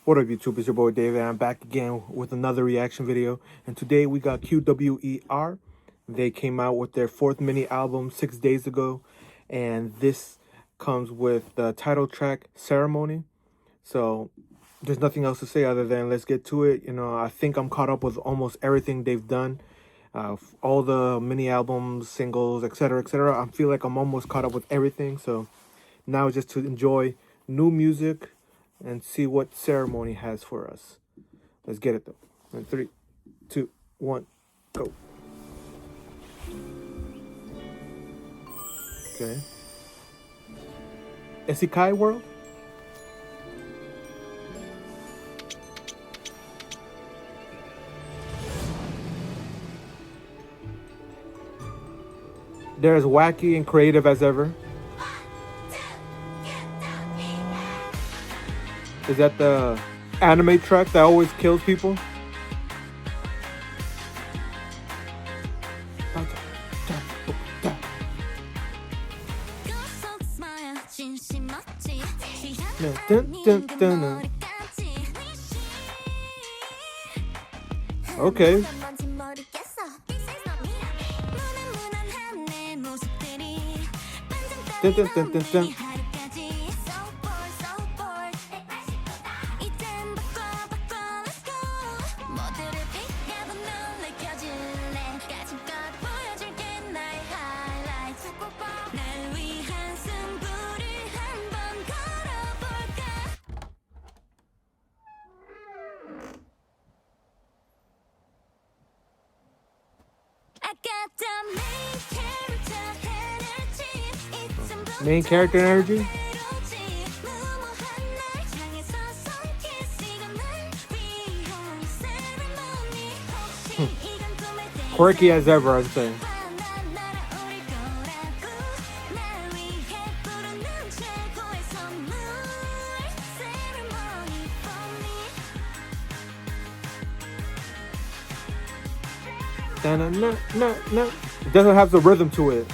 What up, YouTube? It's your boy David, and I'm back again with another reaction video. And today we got QWER. They came out with their fourth mini album 6 days ago, and this comes with the title track Ceremony. So there's nothing else to say other than let's get to it. I think I'm caught up with almost everything they've done. All the mini albums, singles, etc., etc. I feel like I'm almost caught up with everything. So now just to enjoy new music and see what Ceremony has for us. Let's get it though. In 3, 2, 1, go. Okay. Isekai World? They're as wacky and creative as ever. Is that the anime track that always kills people? Okay. Dun, dun, dun, dun, dun. Main character energy? Quirky as ever, I'd say. It doesn't have the rhythm to it.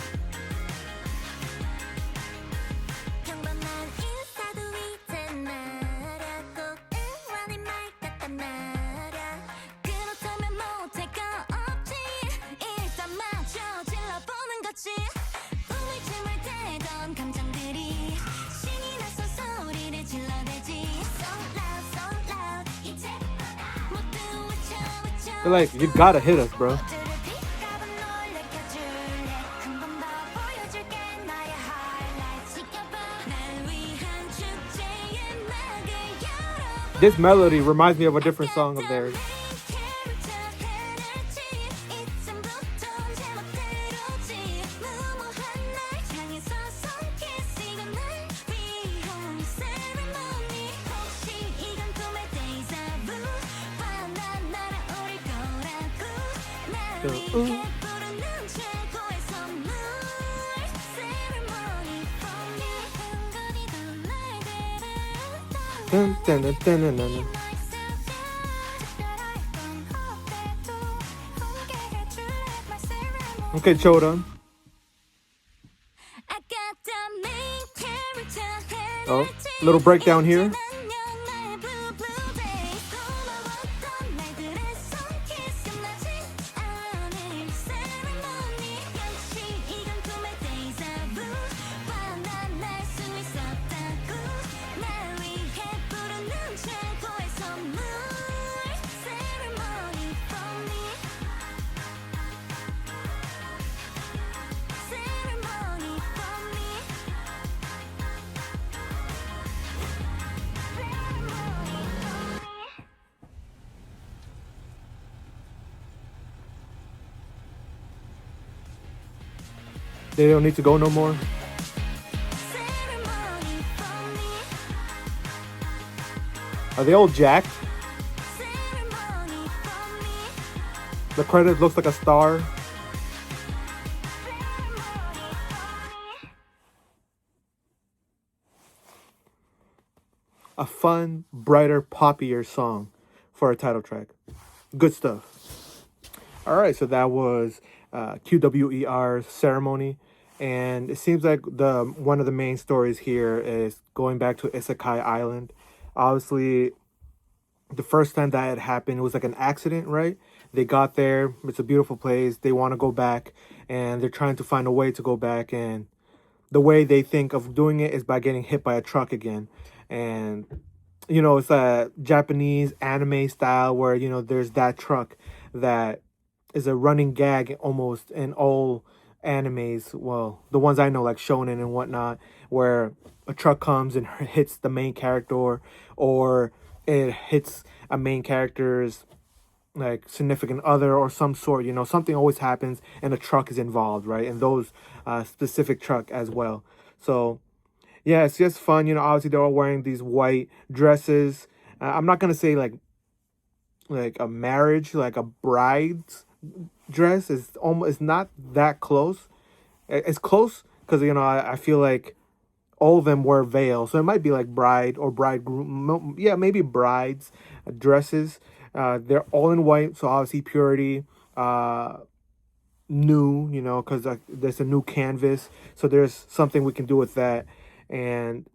They're like, you gotta hit us, bro. This melody reminds me of a different song of theirs. Dun, dun, dun, dun, dun, dun. Okay, Choda. Oh, little breakdown here. They don't need to go no more. Are they all jacked? The credit looks like a star. A fun, brighter, poppier song for a title track. Good stuff. Alright, so that was QWER's Ceremony. And it seems like one of the main stories here is going back to Isekai Island. Obviously, the first time that had happened, it was like an accident, right? They got there. It's a beautiful place. They want to go back, and they're trying to find a way to go back. And the way they think of doing it is by getting hit by a truck again. And it's a Japanese anime style where there's that truck that is a running gag almost in all animes. Well, the ones I know, like Shonen and whatnot, where a truck comes and hits the main character, or it hits a main character's like significant other or some sort. Something always happens and a truck is involved, right? And those specific truck as well. So yeah, it's just fun. Obviously they're all wearing these white dresses. I'm not gonna say like a marriage, like a bride's dress. Is almost, it's not that close. It's close because I feel like all of them wear veils, so it might be like bride or bridegroom. Yeah, maybe brides dresses. They're all in white, so obviously purity. New, because there's a new canvas, so there's something we can do with that. And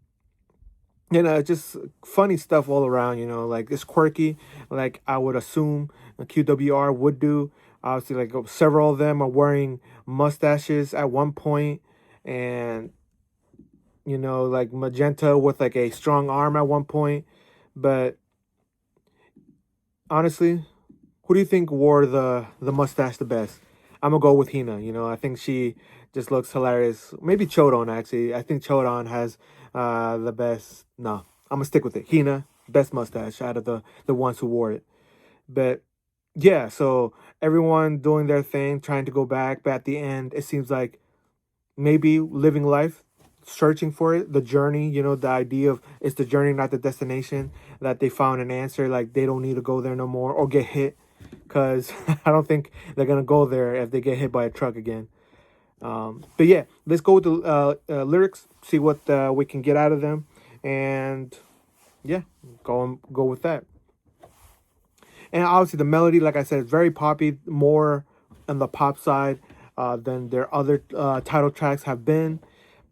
just funny stuff all around. Like it's quirky, like I would assume a QWR would do. Obviously, like several of them are wearing mustaches at one point, and like magenta with like a strong arm at one point. But honestly, who do you think wore the mustache the best? I'm gonna go with Hina. I think she just looks hilarious. Maybe Chodon actually. I think Chodon has the best. No, I'm gonna stick with it. Hina, best mustache out of the ones who wore it. But yeah, so everyone doing their thing, trying to go back, but at the end, it seems like maybe living life, searching for it, the journey. The idea of it's the journey, not the destination. That they found an answer, like they don't need to go there no more or get hit, because I don't think they're gonna go there if they get hit by a truck again. But yeah, let's go with the lyrics, see what we can get out of them, and yeah, go with that. And obviously the melody, like I said, is very poppy, more on the pop side than their other title tracks have been.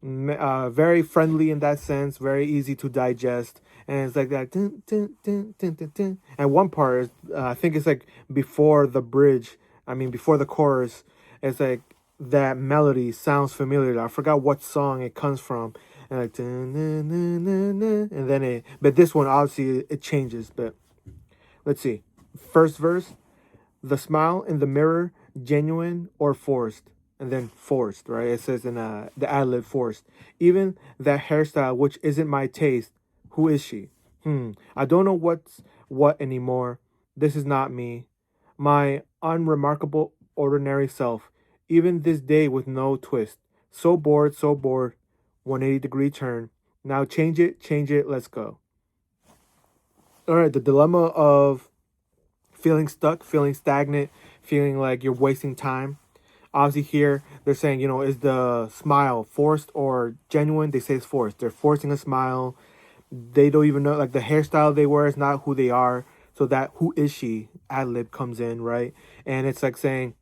Very friendly in that sense, very easy to digest, and it's like that. Dun, dun, dun, dun, dun, dun. And one part is, I think it's like before the bridge. I mean, before the chorus, it's like that melody sounds familiar. I forgot what song it comes from, and like, dun, dun, dun, dun, dun, and then it. But this one obviously it changes. But let's see. First verse: the smile in the mirror, genuine or forced? And then forced, right? It says in the ad lib forced. Even that hairstyle, which isn't my taste, who is she? I don't know what's what anymore. This is not me. My unremarkable, ordinary self. Even this day with no twist. So bored, so bored. 180-degree turn. Now change it, let's go. All right, the dilemma of feeling stuck, feeling stagnant, feeling like you're wasting time. Obviously, here they're saying, is the smile forced or genuine? They say it's forced. They're forcing a smile. They don't even know, like the hairstyle they wear is not who they are. So that who is she ad lib comes in, right? And it's like saying,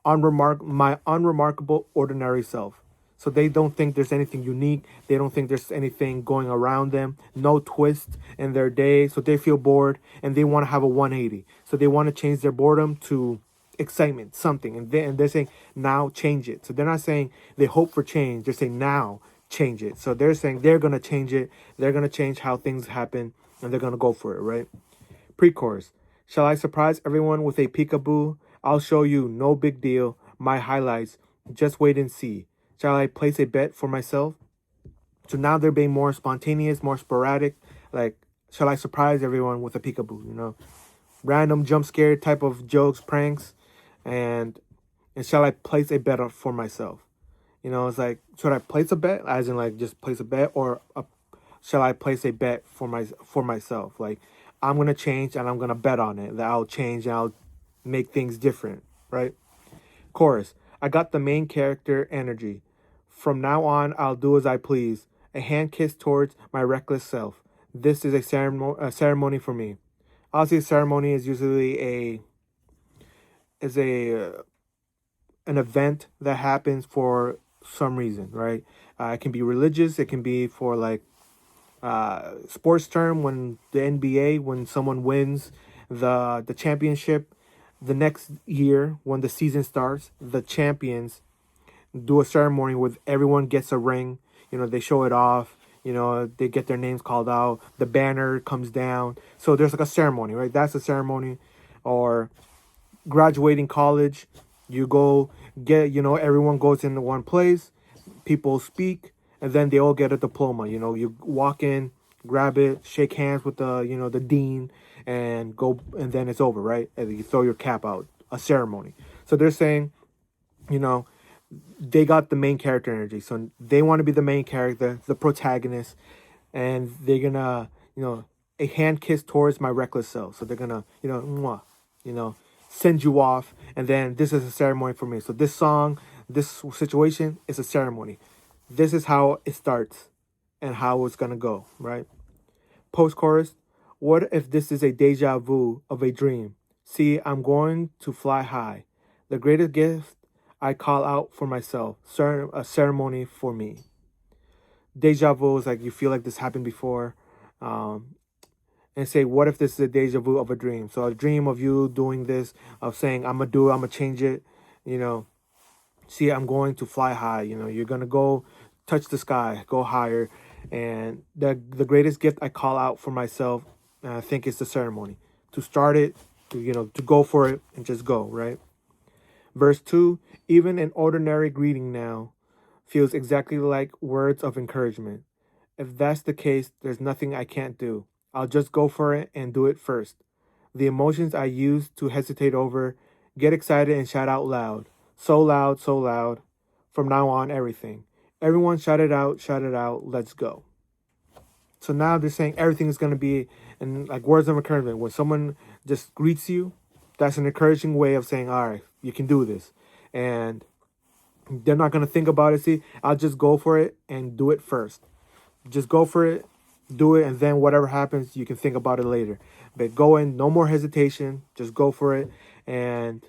my unremarkable ordinary self. So they don't think there's anything unique. They don't think there's anything going around them. No twist in their day. So they feel bored and they want to have a 180. So they want to change their boredom to excitement, something. And they're saying, now change it. So they're not saying they hope for change. They're saying now change it. So they're saying they're going to change it. They're going to change how things happen and they're going to go for it, right? Pre-chorus. Shall I surprise everyone with a peekaboo? I'll show you, no big deal. My highlights. Just wait and see. Shall I place a bet for myself? So now they're being more spontaneous, more sporadic. Like, shall I surprise everyone with a peekaboo? Random jump scare type of jokes, pranks, and shall I place a bet for myself? It's like, should I place a bet, as in like just place a bet, or shall I place a bet for myself? Like, I'm gonna change and I'm gonna bet on it that I'll change and I'll make things different, right? Chorus. I got the main character energy. From now on, I'll do as I please. A hand kiss towards my reckless self. This is a ceremony for me. Obviously, a ceremony is usually a an event that happens for some reason, right? It can be religious. It can be for like sports term, when the NBA, when someone wins the championship, the next year when the season starts, the champions do a ceremony where everyone gets a ring. They show it off. They get their names called out. The banner comes down. So there's like a ceremony, right? That's a ceremony. Or graduating college, you go get, everyone goes into one place, people speak, and then they all get a diploma. You walk in, grab it, shake hands with the dean, and go, and then it's over, right? And you throw your cap out, a ceremony. So they're saying, you know, they got the main character energy. So they want to be the main character, the protagonist, and they're gonna, a hand kiss towards my reckless self. So they're gonna, mwah, send you off, and then this is a ceremony for me. So this song, this situation is a ceremony. This is how it starts and how it's gonna go, right? Post chorus. What if this is a deja vu of a dream? See, I'm going to fly high. The greatest gift I call out for myself. A ceremony for me. Deja vu is like you feel like this happened before. And say, what if this is a deja vu of a dream? So a dream of you doing this, of saying, I'm going to do it, I'm going to change it. See, I'm going to fly high. You're going to go touch the sky, go higher. And the greatest gift I call out for myself, I think, is the ceremony. To start it, to go for it and just go, right? Verse 2, even an ordinary greeting now feels exactly like words of encouragement. If that's the case, there's nothing I can't do. I'll just go for it and do it first. The emotions I used to hesitate over, get excited and shout out loud. So loud, so loud. From now on, everything. Everyone shout it out, let's go. So now they're saying everything is going to be in like words of encouragement. When someone just greets you, that's an encouraging way of saying, all right, you can do this. And they're not going to think about it. See, I'll just go for it and do it first. Just go for it, do it, and then whatever happens, you can think about it later. But go in, no more hesitation, just go for it. And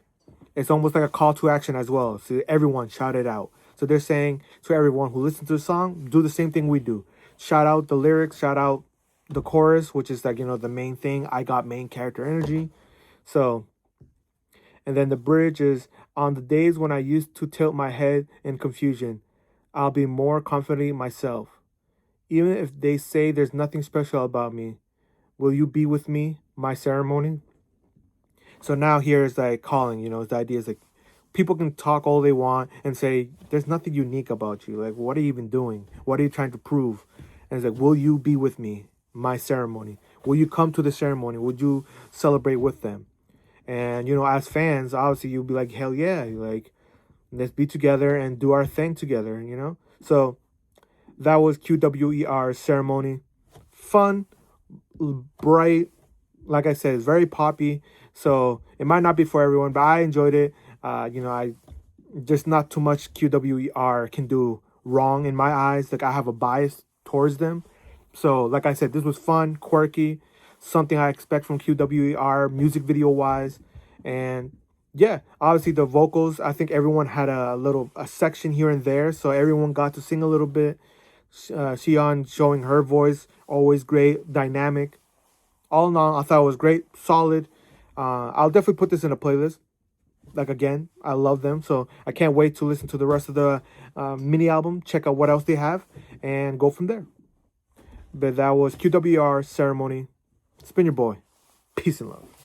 it's almost like a call to action as well. So everyone shout it out. So they're saying to everyone who listens to the song, do the same thing we do. Shout out the lyrics, shout out the chorus, which is like, the main thing. I got main character energy. So, and then the bridge is, on the days when I used to tilt my head in confusion, I'll be more confident myself. Even if they say there's nothing special about me, will you be with me, my ceremony? So now here's like calling, the idea is like people can talk all they want and say there's nothing unique about you. Like, what are you even doing? What are you trying to prove? And it's like, will you be with me, my ceremony? Will you come to the ceremony? Would you celebrate with them? And, as fans, obviously you'll be like, hell yeah, like, let's be together and do our thing together, So that was QWER ceremony. Fun, bright. Like I said, it's very poppy. So it might not be for everyone, but I enjoyed it. I just not too much QWER can do wrong in my eyes. Like I have a bias towards them. So like I said, this was fun, quirky, something I expect from QWER music video wise. And yeah, obviously the vocals, I think everyone had a section here and there. So everyone got to sing a little bit. Xion showing her voice, always great, dynamic. All in all, I thought it was great, solid. I'll definitely put this in a playlist. Like again, I love them, so I can't wait to listen to the rest of the mini album. Check out what else they have, and go from there. But that was QWR ceremony. It's been your boy. Peace and love.